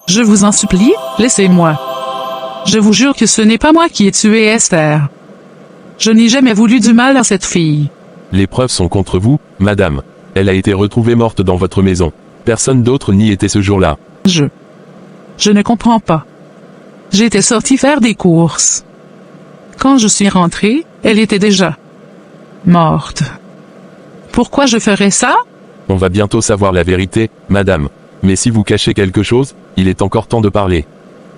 Je vous en supplie, laissez-moi. Je vous jure que ce n'est pas moi qui ai tué Esther. Je n'ai jamais voulu du mal à cette fille. Les preuves sont contre vous, madame. Elle a été retrouvée morte dans votre maison. Personne d'autre n'y était ce jour-là. Je ne comprends pas. J'étais sorti faire des courses. Quand je suis rentré, elle était déjà morte. Pourquoi je ferais ça? On va bientôt savoir la vérité, madame. Mais si vous cachez quelque chose, il est encore temps de parler.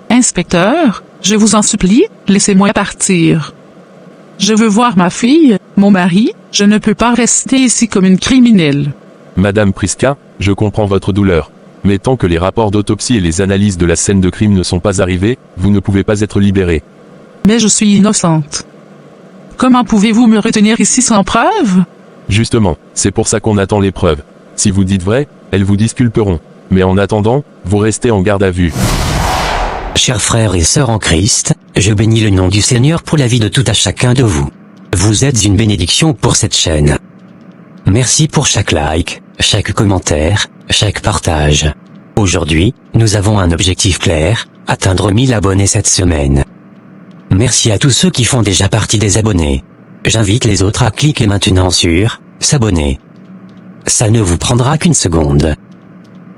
Inspecteur, je vous en supplie, laissez-moi partir. Je veux voir ma fille, mon mari, je ne peux pas rester ici comme une criminelle. Madame Priska, je comprends votre douleur. Mais tant que les rapports d'autopsie et les analyses de la scène de crime ne sont pas arrivés, vous ne pouvez pas être libérée. Mais je suis innocente. Comment pouvez-vous me retenir ici sans preuve? Justement, c'est pour ça qu'on attend les preuves. Si vous dites vrai, elles vous disculperont. Mais en attendant, vous restez en garde à vue. Chers frères et sœurs en Christ, je bénis le nom du Seigneur pour la vie de tout à chacun de vous. Vous êtes une bénédiction pour cette chaîne. Merci pour chaque like, chaque commentaire, chaque partage. Aujourd'hui, nous avons un objectif clair, atteindre 1000 abonnés cette semaine. Merci à tous ceux qui font déjà partie des abonnés. J'invite les autres à cliquer maintenant sur « S'abonner ». Ça ne vous prendra qu'une seconde.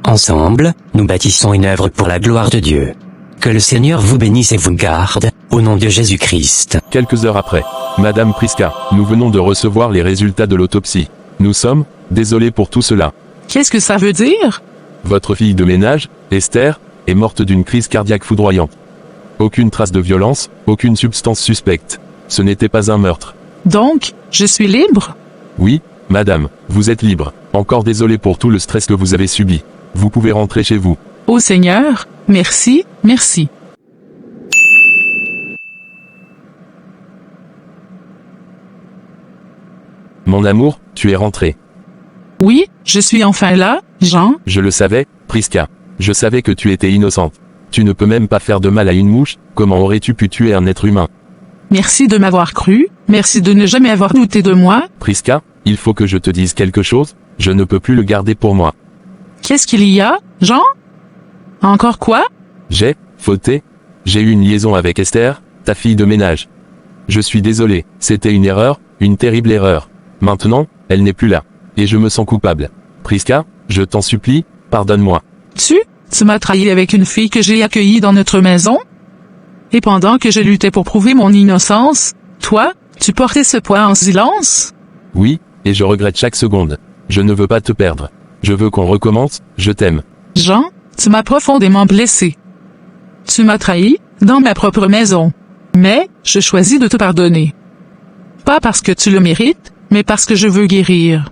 Ensemble, nous bâtissons une œuvre pour la gloire de Dieu. Que le Seigneur vous bénisse et vous garde, au nom de Jésus-Christ. Quelques heures après, Madame Priska, nous venons de recevoir les résultats de l'autopsie. Nous sommes désolés pour tout cela. Qu'est-ce que ça veut dire? Votre fille de ménage, Esther, est morte d'une crise cardiaque foudroyante. Aucune trace de violence, aucune substance suspecte. Ce n'était pas un meurtre. Donc, je suis libre? Oui, madame, vous êtes libre. Encore désolé pour tout le stress que vous avez subi. Vous pouvez rentrer chez vous. Ô Seigneur, merci, merci. Mon amour, tu es rentré. Oui, je suis enfin là, Jean. Je le savais, Priska. Je savais que tu étais innocente. Tu ne peux même pas faire de mal à une mouche, comment aurais-tu pu tuer un être humain? Merci de m'avoir cru, merci de ne jamais avoir douté de moi. Priska, il faut que je te dise quelque chose, je ne peux plus le garder pour moi. Qu'est-ce qu'il y a, Jean? Encore quoi? J'ai fauté. J'ai eu une liaison avec Esther, ta fille de ménage. Je suis désolé, c'était une erreur, une terrible erreur. Maintenant, elle n'est plus là. Et je me sens coupable. Priska, je t'en supplie, pardonne-moi. Tu m'as trahi avec une fille que j'ai accueillie dans notre maison? Et pendant que je luttais pour prouver mon innocence, toi, tu portais ce poids en silence? Oui, et je regrette chaque seconde. Je ne veux pas te perdre. Je veux qu'on recommence, je t'aime. Jean, tu m'as profondément blessé. Tu m'as trahi, dans ma propre maison. Mais, je choisis de te pardonner. Pas parce que tu le mérites, mais parce que je veux guérir.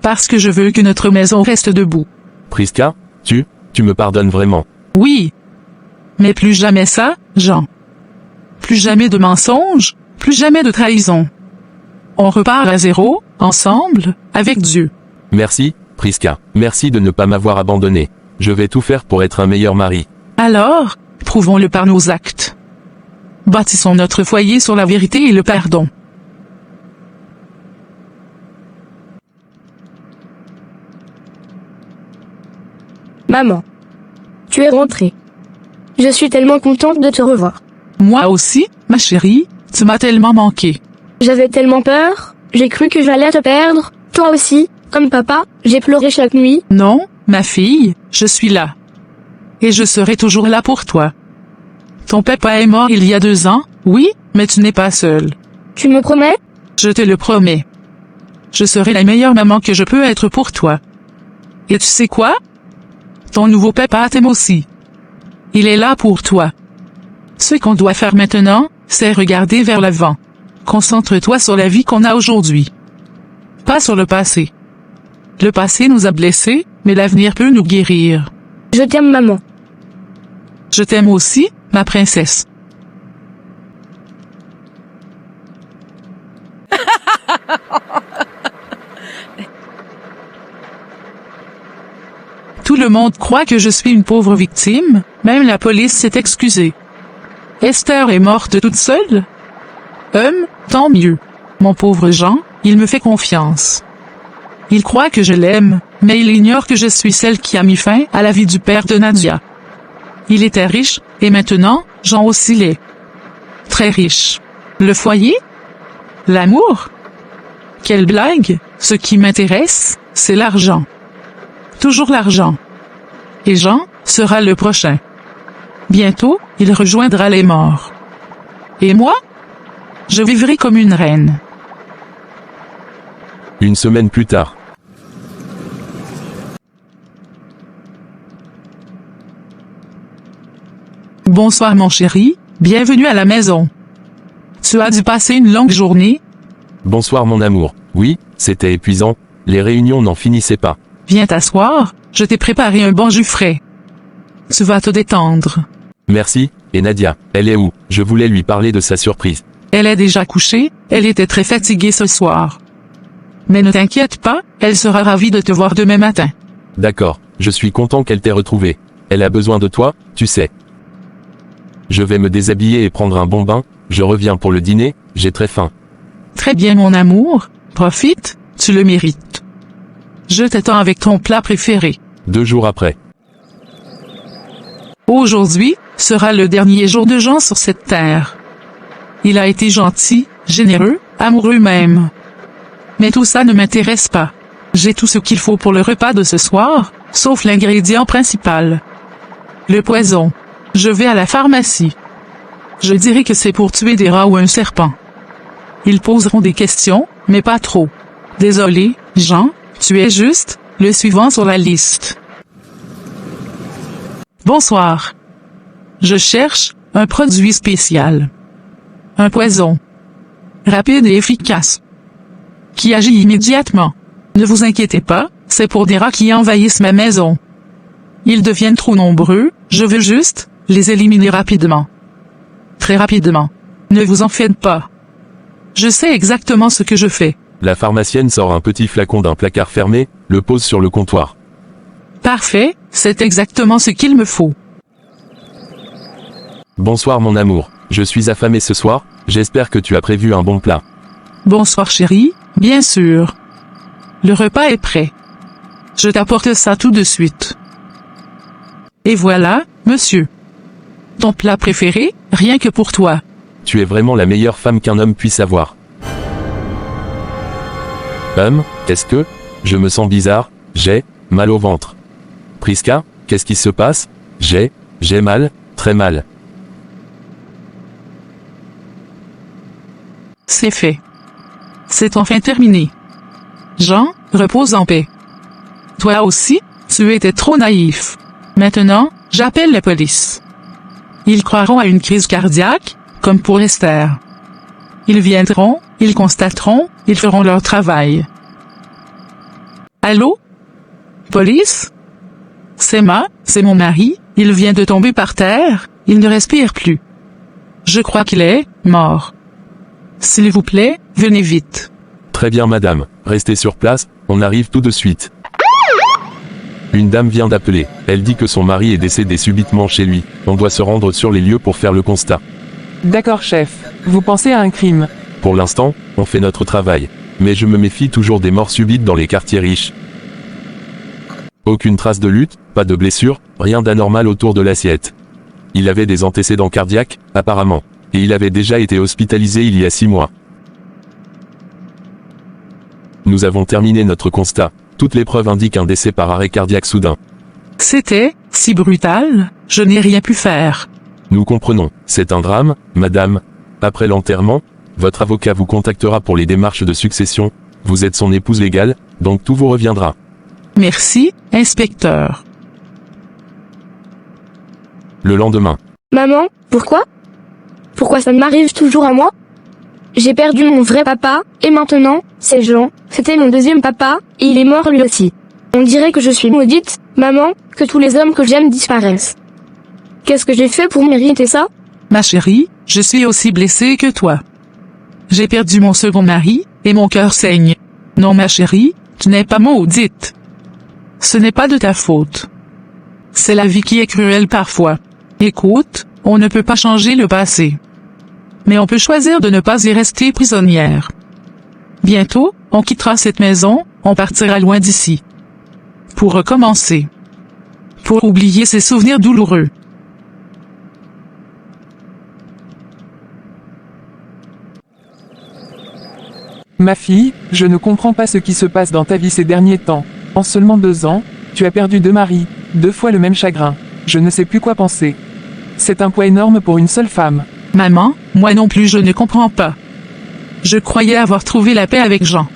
Parce que je veux que notre maison reste debout. Priska, tu me pardonnes vraiment. Oui. Mais plus jamais ça, Jean. Plus jamais de mensonges, plus jamais de trahison. On repart à zéro, ensemble, avec Dieu. Merci, Priska. Merci de ne pas m'avoir abandonné. Je vais tout faire pour être un meilleur mari. Alors, prouvons-le par nos actes. Bâtissons notre foyer sur la vérité et le pardon. Maman, tu es rentrée. Je suis tellement contente de te revoir. Moi aussi, ma chérie, tu m'as tellement manqué. J'avais tellement peur, j'ai cru que j'allais te perdre, toi aussi, comme papa, j'ai pleuré chaque nuit. Non, ma fille, je suis là. Et je serai toujours là pour toi. Ton papa est mort il y a 2 ans, oui, mais tu n'es pas seule. Tu me promets? Je te le promets. Je serai la meilleure maman que je peux être pour toi. Et tu sais quoi? Ton nouveau papa t'aime aussi. Il est là pour toi. Ce qu'on doit faire maintenant, c'est regarder vers l'avant. Concentre-toi sur la vie qu'on a aujourd'hui. Pas sur le passé. Le passé nous a blessés, mais l'avenir peut nous guérir. Je t'aime, maman. Je t'aime aussi, ma princesse. Tout le monde croit que je suis une pauvre victime, même la police s'est excusée. Esther est morte toute seule? Tant mieux. Mon pauvre Jean, il me fait confiance. Il croit que je l'aime, mais il ignore que je suis celle qui a mis fin à la vie du père de Nadia. Il était riche, et maintenant, Jean aussi l'est. Très riche. Le foyer? L'amour? Quelle blague! Ce qui m'intéresse, c'est l'argent. Toujours l'argent. Et Jean sera le prochain. Bientôt, il rejoindra les morts. Et moi? Je vivrai comme une reine. Une semaine plus tard. Bonsoir mon chéri, bienvenue à la maison. Tu as dû passer une longue journée? Bonsoir mon amour. Oui, c'était épuisant, les réunions n'en finissaient pas. Viens t'asseoir, je t'ai préparé un bon jus frais. Tu vas te détendre. Merci, et Nadia, elle est où? Je voulais lui parler de sa surprise. Elle est déjà couchée, elle était très fatiguée ce soir. Mais ne t'inquiète pas, elle sera ravie de te voir demain matin. D'accord, je suis content qu'elle t'ait retrouvé. Elle a besoin de toi, tu sais. Je vais me déshabiller et prendre un bon bain, je reviens pour le dîner, j'ai très faim. Très bien mon amour, profite, tu le mérites. Je t'attends avec ton plat préféré. 2 jours après. Aujourd'hui sera le dernier jour de Jean sur cette terre. Il a été gentil, généreux, amoureux même. Mais tout ça ne m'intéresse pas. J'ai tout ce qu'il faut pour le repas de ce soir, sauf l'ingrédient principal. Le poison. Je vais à la pharmacie. Je dirais que c'est pour tuer des rats ou un serpent. Ils poseront des questions, mais pas trop. Désolé, Jean, tu es juste le suivant sur la liste. Bonsoir. Je cherche un produit spécial. Un poison. Rapide et efficace. Qui agit immédiatement. Ne vous inquiétez pas, c'est pour des rats qui envahissent ma maison. Ils deviennent trop nombreux, je veux juste les éliminer rapidement. Très rapidement. Ne vous en faites pas. Je sais exactement ce que je fais. La pharmacienne sort un petit flacon d'un placard fermé, le pose sur le comptoir. Parfait, c'est exactement ce qu'il me faut. Bonsoir mon amour, je suis affamé ce soir, j'espère que tu as prévu un bon plat. Bonsoir chérie, bien sûr. Le repas est prêt. Je t'apporte ça tout de suite. Et voilà, monsieur. Ton plat préféré, rien que pour toi. Tu es vraiment la meilleure femme qu'un homme puisse avoir. Est-ce que je me sens bizarre, j'ai mal au ventre. Priska, qu'est-ce qui se passe? J'ai mal, très mal. C'est fait. C'est enfin terminé. Jean, repose en paix. Toi aussi, tu étais trop naïf. Maintenant, j'appelle la police. Ils croiront à une crise cardiaque, comme pour Esther. Ils viendront, ils constateront, ils feront leur travail. Allô? Police? C'est mon mari, il vient de tomber par terre, il ne respire plus. Je crois qu'il est mort. S'il vous plaît, venez vite. Très bien madame, restez sur place, on arrive tout de suite. Une dame vient d'appeler, elle dit que son mari est décédé subitement chez lui, on doit se rendre sur les lieux pour faire le constat. D'accord chef, vous pensez à un crime. Pour l'instant, on fait notre travail. Mais je me méfie toujours des morts subites dans les quartiers riches. Aucune trace de lutte, pas de blessure, rien d'anormal autour de l'assiette. Il avait des antécédents cardiaques, apparemment. Et il avait déjà été hospitalisé il y a 6 mois. Nous avons terminé notre constat. Toutes les preuves indiquent un décès par arrêt cardiaque soudain. C'était si brutal, je n'ai rien pu faire. Nous comprenons, c'est un drame, madame. Après l'enterrement, votre avocat vous contactera pour les démarches de succession. Vous êtes son épouse légale, donc tout vous reviendra. Merci, inspecteur. Le lendemain. Maman, pourquoi? Pourquoi ça m'arrive toujours à moi? J'ai perdu mon vrai papa, et maintenant, c'est Jean, c'était mon deuxième papa, et il est mort lui aussi. On dirait que je suis maudite, maman, que tous les hommes que j'aime disparaissent. Qu'est-ce que j'ai fait pour mériter ça? Ma chérie, je suis aussi blessée que toi. J'ai perdu mon second mari, et mon cœur saigne. Non ma chérie, tu n'es pas maudite. Ce n'est pas de ta faute. C'est la vie qui est cruelle parfois. Écoute, on ne peut pas changer le passé. Mais on peut choisir de ne pas y rester prisonnière. Bientôt, on quittera cette maison, on partira loin d'ici. Pour recommencer. Pour oublier ces souvenirs douloureux. Ma fille, je ne comprends pas ce qui se passe dans ta vie ces derniers temps. En seulement 2 ans, tu as perdu 2 maris, 2 fois le même chagrin. Je ne sais plus quoi penser. C'est un poids énorme pour une seule femme. Maman, moi non plus je ne comprends pas. Je croyais avoir trouvé la paix avec Jean.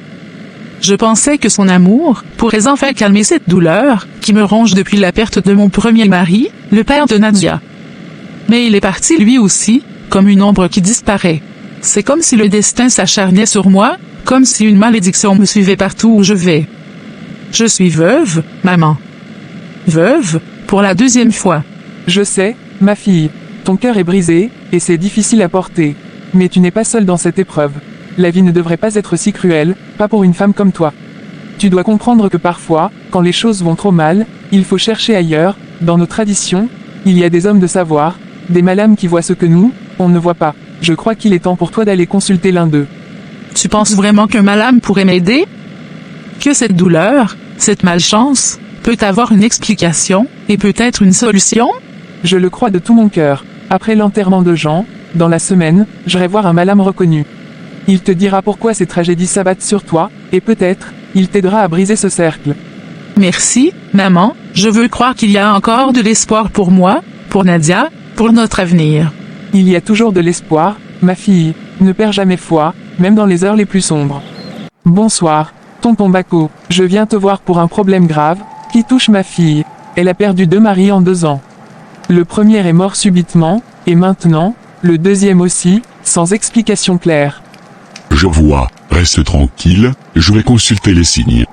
Je pensais que son amour pourrait enfin calmer cette douleur qui me ronge depuis la perte de mon premier mari, le père de Nadia. Mais il est parti lui aussi, comme une ombre qui disparaît. C'est comme si le destin s'acharnait sur moi, comme si une malédiction me suivait partout où je vais. Je suis veuve, maman. Veuve, pour la 2e fois. Je sais, ma fille, ton cœur est brisé, et c'est difficile à porter. Mais tu n'es pas seule dans cette épreuve. La vie ne devrait pas être si cruelle, pas pour une femme comme toi. Tu dois comprendre que parfois, quand les choses vont trop mal, il faut chercher ailleurs. Dans nos traditions, il y a des hommes de savoir, des malâmes qui voient ce que nous, on ne voit pas. Je crois qu'il est temps pour toi d'aller consulter l'un d'eux. Tu penses vraiment qu'un malâme pourrait m'aider? Que cette douleur, cette malchance, peut avoir une explication, et peut-être une solution? Je le crois de tout mon cœur. Après l'enterrement de Jean, dans la semaine, j'irai voir un malâme reconnu. Il te dira pourquoi ces tragédies s'abattent sur toi, et peut-être, il t'aidera à briser ce cercle. Merci, maman, je veux croire qu'il y a encore de l'espoir pour moi, pour Nadia, pour notre avenir. Il y a toujours de l'espoir, ma fille, ne perds jamais foi, même dans les heures les plus sombres. Bonsoir, tonton Bako, je viens te voir pour un problème grave, qui touche ma fille. Elle a perdu 2 maris en 2 ans. Le premier est mort subitement, et maintenant, le deuxième aussi, sans explication claire. Je vois, reste tranquille, je vais consulter les signes.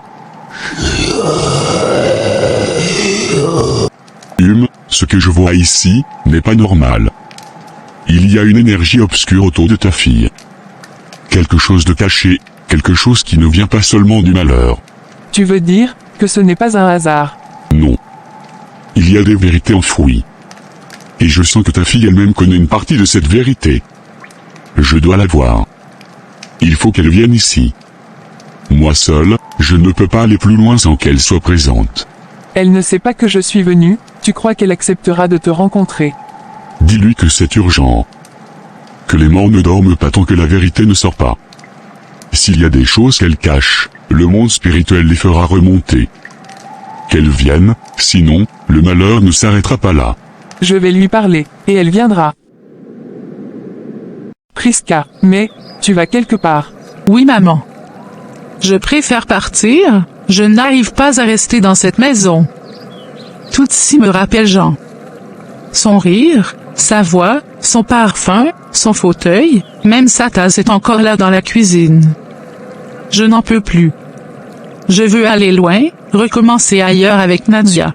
Ce que je vois ici, n'est pas normal. Il y a une énergie obscure autour de ta fille. Quelque chose de caché, quelque chose qui ne vient pas seulement du malheur. Tu veux dire, que ce n'est pas un hasard? Non. Il y a des vérités enfouies. Et je sens que ta fille elle-même connaît une partie de cette vérité. Je dois la voir. Il faut qu'elle vienne ici. Moi seul, je ne peux pas aller plus loin sans qu'elle soit présente. Elle ne sait pas que je suis venu, tu crois qu'elle acceptera de te rencontrer? Dis-lui que c'est urgent. Que les morts ne dorment pas tant que la vérité ne sort pas. S'il y a des choses qu'elle cache, le monde spirituel les fera remonter. Qu'elle vienne, sinon, le malheur ne s'arrêtera pas là. Je vais lui parler, et elle viendra. Priska, mais, tu vas quelque part. Oui, maman. Je préfère partir, je n'arrive pas à rester dans cette maison. Tout ici me rappelle Jean. Son rire, sa voix, son parfum, son fauteuil, même sa tasse est encore là dans la cuisine. Je n'en peux plus. Je veux aller loin, recommencer ailleurs avec Nadia.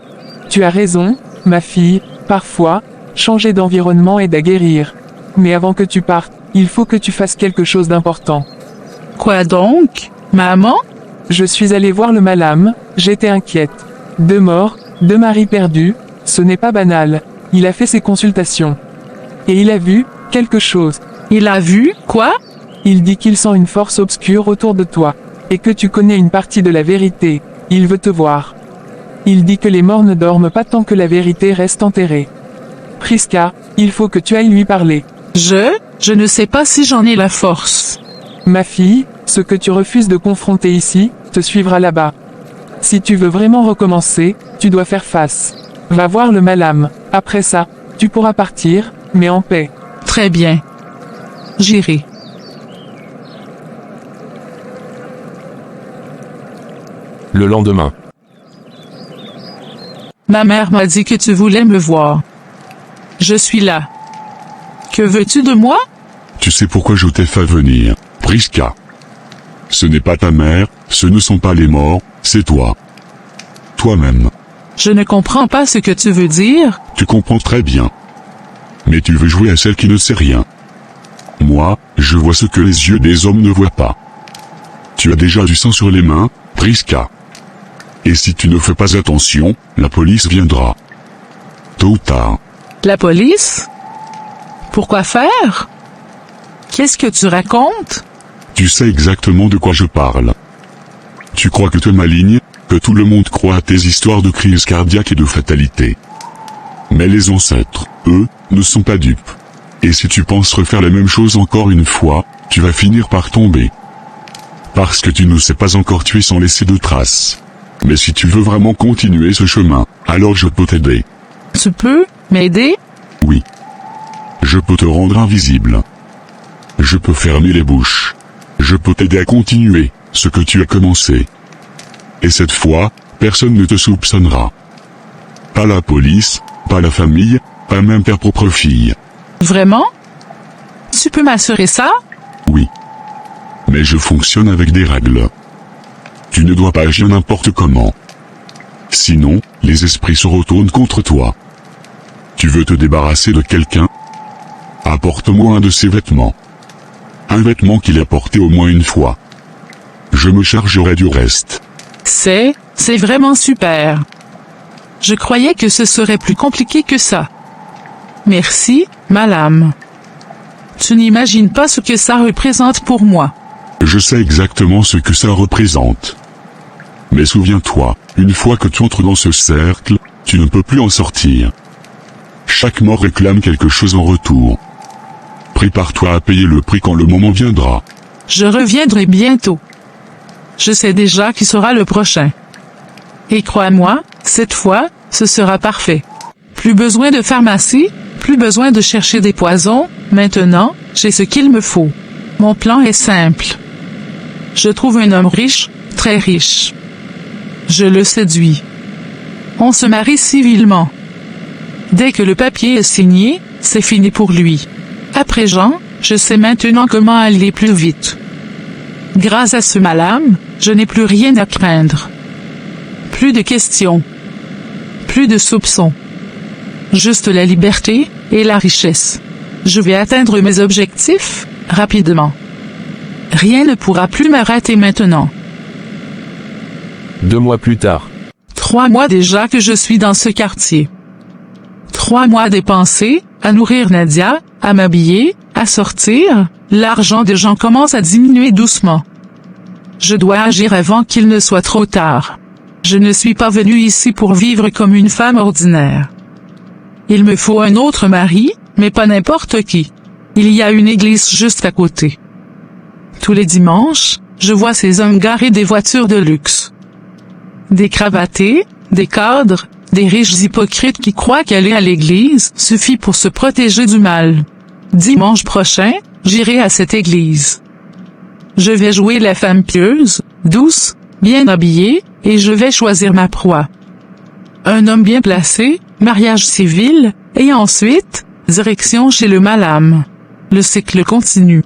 Tu as raison, ma fille, parfois, changer d'environnement aide à guérir. Mais avant que tu partes, il faut que tu fasses quelque chose d'important. Quoi donc, maman? Je suis allée voir le malâme, j'étais inquiète. 2 morts, 2 maris perdus, ce n'est pas banal. Il a fait ses consultations. Et il a vu, quelque chose. Il a vu, quoi? Il dit qu'il sent une force obscure autour de toi. Et que tu connais une partie de la vérité. Il veut te voir. Il dit que les morts ne dorment pas tant que la vérité reste enterrée. Priska, il faut que tu ailles lui parler. Je ne sais pas si j'en ai la force. Ma fille, ce que tu refuses de confronter ici, te suivra là-bas. Si tu veux vraiment recommencer, tu dois faire face. Va voir le malâme. Après ça, tu pourras partir, mais en paix. Très bien. J'irai. Le lendemain. Ma mère m'a dit que tu voulais me voir. Je suis là. Que veux-tu de moi? Tu sais pourquoi je t'ai fait venir, Priska. Ce n'est pas ta mère, ce ne sont pas les morts, c'est toi. Toi-même. Je ne comprends pas ce que tu veux dire. Tu comprends très bien. Mais tu veux jouer à celle qui ne sait rien. Moi, je vois ce que les yeux des hommes ne voient pas. Tu as déjà du sang sur les mains, Priska. Et si tu ne fais pas attention, la police viendra. Tôt ou tard. La police? Pourquoi faire? Qu'est-ce que tu racontes? Tu sais exactement de quoi je parle. Tu crois que tu es maligne, que tout le monde croit à tes histoires de crise cardiaque et de fatalité. Mais les ancêtres, eux, ne sont pas dupes. Et si tu penses refaire la même chose encore une fois, tu vas finir par tomber. Parce que tu ne sais pas encore tuer sans laisser de traces. Mais si tu veux vraiment continuer ce chemin, alors je peux t'aider. Tu peux m'aider? Oui. Je peux te rendre invisible. Je peux fermer les bouches. Je peux t'aider à continuer ce que tu as commencé. Et cette fois, personne ne te soupçonnera. Pas la police, pas la famille, pas même ta propre fille. Vraiment? Tu peux m'assurer ça? Oui. Mais je fonctionne avec des règles. Tu ne dois pas agir n'importe comment. Sinon, les esprits se retournent contre toi. Tu veux te débarrasser de quelqu'un? Apporte-moi un de ses vêtements. Un vêtement qu'il a porté au moins une fois. Je me chargerai du reste. C'est vraiment super. Je croyais que ce serait plus compliqué que ça. Merci, madame. Tu n'imagines pas ce que ça représente pour moi. Je sais exactement ce que ça représente. Mais souviens-toi, une fois que tu entres dans ce cercle, tu ne peux plus en sortir. Chaque mort réclame quelque chose en retour. Prépare-toi à payer le prix quand le moment viendra. Je reviendrai bientôt. Je sais déjà qui sera le prochain. Et crois-moi, cette fois, ce sera parfait. Plus besoin de pharmacie, plus besoin de chercher des poisons, maintenant, j'ai ce qu'il me faut. Mon plan est simple. Je trouve un homme riche, très riche. Je le séduis. On se marie civilement. Dès que le papier est signé, c'est fini pour lui. Après Jean, je sais maintenant comment aller plus vite. Grâce à ce malâme, je n'ai plus rien à craindre. Plus de questions. Plus de soupçons. Juste la liberté et la richesse. Je vais atteindre mes objectifs, rapidement. Rien ne pourra plus m'arrêter maintenant. 2 mois plus tard. 3 mois déjà que je suis dans ce quartier. 3 mois dépensés, à nourrir Nadia, à m'habiller, à sortir, l'argent des gens commence à diminuer doucement. Je dois agir avant qu'il ne soit trop tard. Je ne suis pas venue ici pour vivre comme une femme ordinaire. Il me faut un autre mari, mais pas n'importe qui. Il y a une église juste à côté. Tous les dimanches, je vois ces hommes garer des voitures de luxe. Des cravatés, des cadres, des riches hypocrites qui croient qu'aller à l'église suffit pour se protéger du mal. Dimanche prochain, j'irai à cette église. Je vais jouer la femme pieuse, douce, bien habillée, et je vais choisir ma proie. Un homme bien placé, mariage civil, et ensuite, direction chez le malâme. Le cycle continue.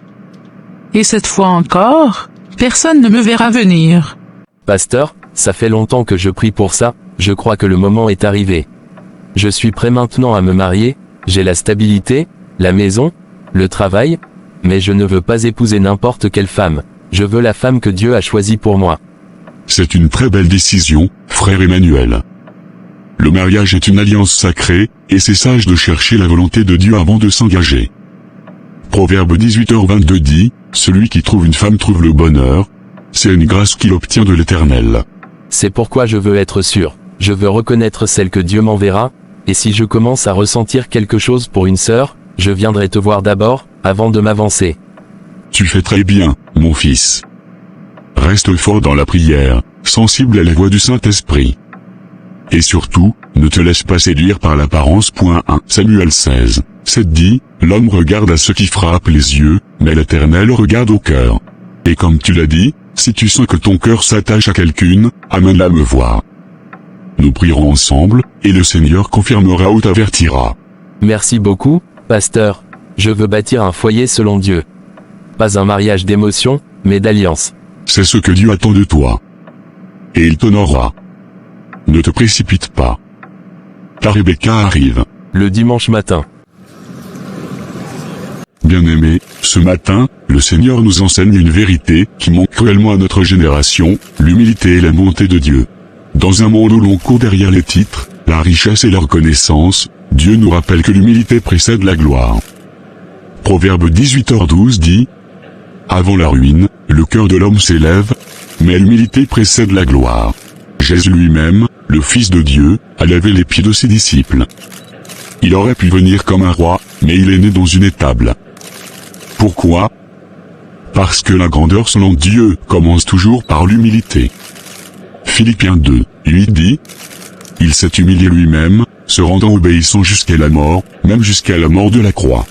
Et cette fois encore, personne ne me verra venir. Pasteur, ça fait longtemps que je prie pour ça, je crois que le moment est arrivé. Je suis prêt maintenant à me marier, j'ai la stabilité, la maison, le travail, mais je ne veux pas épouser n'importe quelle femme, je veux la femme que Dieu a choisie pour moi. C'est une très belle décision, frère Emmanuel. Le mariage est une alliance sacrée, et c'est sage de chercher la volonté de Dieu avant de s'engager. Proverbe 18h22 dit, « Celui qui trouve une femme trouve le bonheur, c'est une grâce qu'il obtient de l'Éternel. » C'est pourquoi je veux être sûr, je veux reconnaître celle que Dieu m'enverra, et si je commence à ressentir quelque chose pour une sœur, je viendrai te voir d'abord, avant de m'avancer. Tu fais très bien, mon fils. Reste fort dans la prière, sensible à la voix du Saint-Esprit. Et surtout, ne te laisse pas séduire par l'apparence. 1 Samuel 16, 7 dit, « L'homme regarde à ce qui frappe les yeux, mais l'Éternel regarde au cœur. » Et comme tu l'as dit, si tu sens que ton cœur s'attache à quelqu'une, amène-la me voir. Nous prierons ensemble, et le Seigneur confirmera ou t'avertira. Merci beaucoup, pasteur. Je veux bâtir un foyer selon Dieu. Pas un mariage d'émotion, mais d'alliance. C'est ce que Dieu attend de toi. Et il t'honorera. Ne te précipite pas. Ta Rebecca arrive. Le dimanche matin. Bien-aimés, ce matin, le Seigneur nous enseigne une vérité qui manque cruellement à notre génération, l'humilité et la bonté de Dieu. Dans un monde où l'on court derrière les titres, la richesse et la reconnaissance, Dieu nous rappelle que l'humilité précède la gloire. Proverbe 18h12 dit, « Avant la ruine, le cœur de l'homme s'élève, mais l'humilité précède la gloire. » Jésus lui-même, le Fils de Dieu, a lavé les pieds de ses disciples. Il aurait pu venir comme un roi, mais il est né dans une étable. Pourquoi ? Parce que la grandeur selon Dieu commence toujours par l'humilité. Philippiens 2, 8 dit, « Il s'est humilié lui-même, se rendant obéissant jusqu'à la mort, même jusqu'à la mort de la croix. »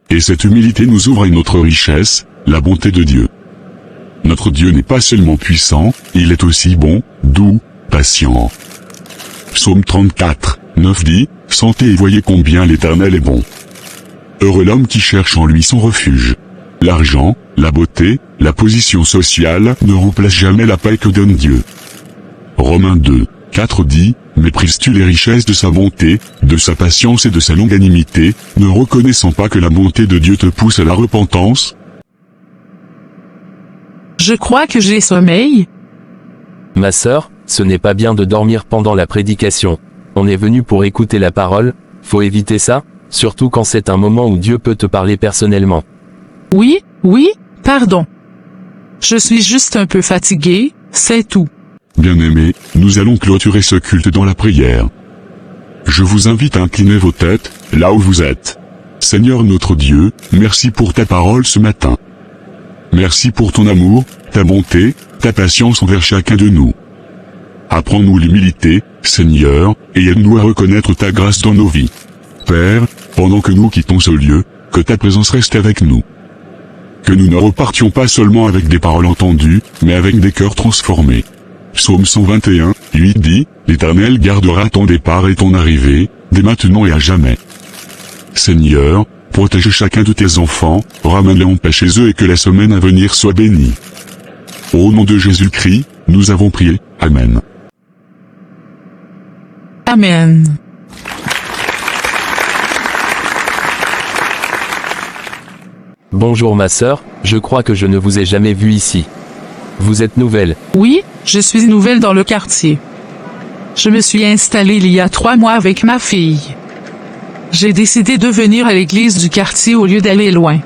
Et cette humilité nous ouvre à une autre richesse, la bonté de Dieu. Notre Dieu n'est pas seulement puissant, il est aussi bon, doux, patient. Psaume 34, 9 dit, « Sentez et voyez combien l'Éternel est bon. » Heureux l'homme qui cherche en lui son refuge. L'argent, la beauté, la position sociale ne remplacent jamais la paix que donne Dieu. Romains 2, 4 dit, « Méprises-tu les richesses de sa bonté, de sa patience et de sa longanimité, ne reconnaissant pas que la bonté de Dieu te pousse à la repentance ?» Je crois que j'ai sommeil. Ma sœur, ce n'est pas bien de dormir pendant la prédication. On est venu pour écouter la parole, faut éviter ça, surtout quand c'est un moment où Dieu peut te parler personnellement. Oui, pardon. Je suis juste un peu fatigué, c'est tout. Bien-aimés, nous allons clôturer ce culte dans la prière. Je vous invite à incliner vos têtes, là où vous êtes. Seigneur notre Dieu, merci pour ta parole ce matin. Merci pour ton amour, ta bonté, ta patience envers chacun de nous. Apprends-nous l'humilité, Seigneur, et aide-nous à reconnaître ta grâce dans nos vies. Père, pendant que nous quittons ce lieu, que ta présence reste avec nous. Que nous ne repartions pas seulement avec des paroles entendues, mais avec des cœurs transformés. Psaume 121, 8 dit, « L'Éternel gardera ton départ et ton arrivée, dès maintenant et à jamais. » Seigneur, protège chacun de tes enfants, ramène-les en paix chez eux et que la semaine à venir soit bénie. Au nom de Jésus-Christ, nous avons prié. Amen. Amen. Bonjour ma sœur, je crois que je ne vous ai jamais vue ici. Vous êtes nouvelle. Oui, je suis nouvelle dans le quartier. Je me suis installée il y a 3 mois avec ma fille. J'ai décidé de venir à l'église du quartier au lieu d'aller loin.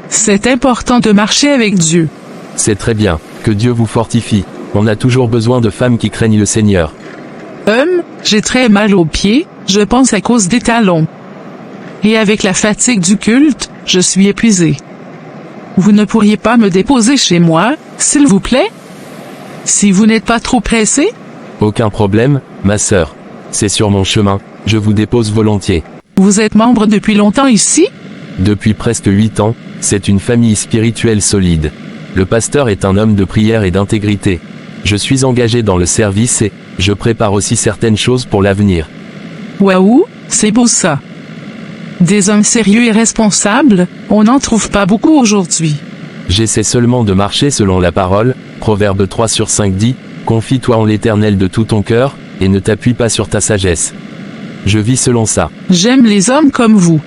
C'est important de marcher avec Dieu. C'est très bien, que Dieu vous fortifie. On a toujours besoin de femmes qui craignent le Seigneur. J'ai très mal aux pieds, je pense à cause des talons. Et avec la fatigue du culte, je suis épuisée. Vous ne pourriez pas me déposer chez moi, s'il vous plaît? Si vous n'êtes pas trop pressé? Aucun problème, ma sœur. C'est sur mon chemin, je vous dépose volontiers. Vous êtes membre depuis longtemps ici? Depuis presque 8 ans, c'est une famille spirituelle solide. Le pasteur est un homme de prière et d'intégrité. Je suis engagé dans le service et je prépare aussi certaines choses pour l'avenir. Waouh, c'est beau ça. Des hommes sérieux et responsables, on n'en trouve pas beaucoup aujourd'hui. J'essaie seulement de marcher selon la parole. Proverbe 3/5 dit, « Confie-toi en l'Éternel de tout ton cœur, et ne t'appuie pas sur ta sagesse. » Je vis selon ça. J'aime les hommes comme vous.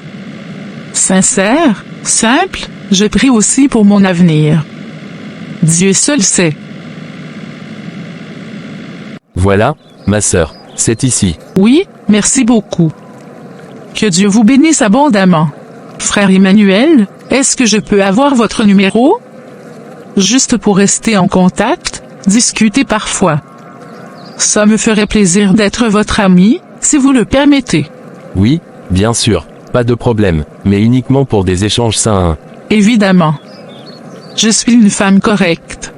Sincères, simples, je prie aussi pour mon avenir. Dieu seul sait. Voilà, ma sœur, c'est ici. Oui, merci beaucoup. Que Dieu vous bénisse abondamment. Frère Emmanuel, est-ce que je peux avoir votre numéro? Juste pour rester en contact, discuter parfois. Ça me ferait plaisir d'être votre ami, si vous le permettez. Oui, bien sûr, pas de problème, mais uniquement pour des échanges sains. Évidemment. Je suis une femme correcte.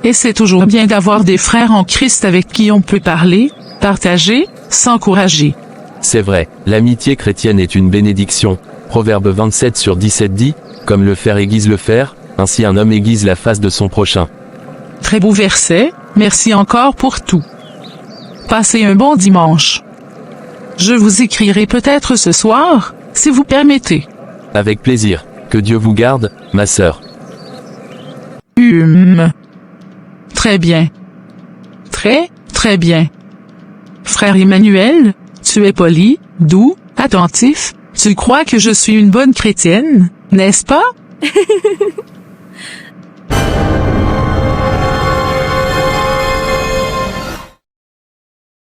Et c'est toujours bien d'avoir des frères en Christ avec qui on peut parler, partager, s'encourager. C'est vrai, l'amitié chrétienne est une bénédiction. Proverbe 27/17 dit, « Comme le fer aiguise le fer, ainsi un homme aiguise la face de son prochain. » Très beau verset, merci encore pour tout. Passez un bon dimanche. Je vous écrirai peut-être ce soir, si vous permettez. Avec plaisir. Que Dieu vous garde, ma sœur. Très bien. Très bien. Frère Emmanuel, tu es poli, doux, attentif, tu crois que je suis une bonne chrétienne, n'est-ce pas?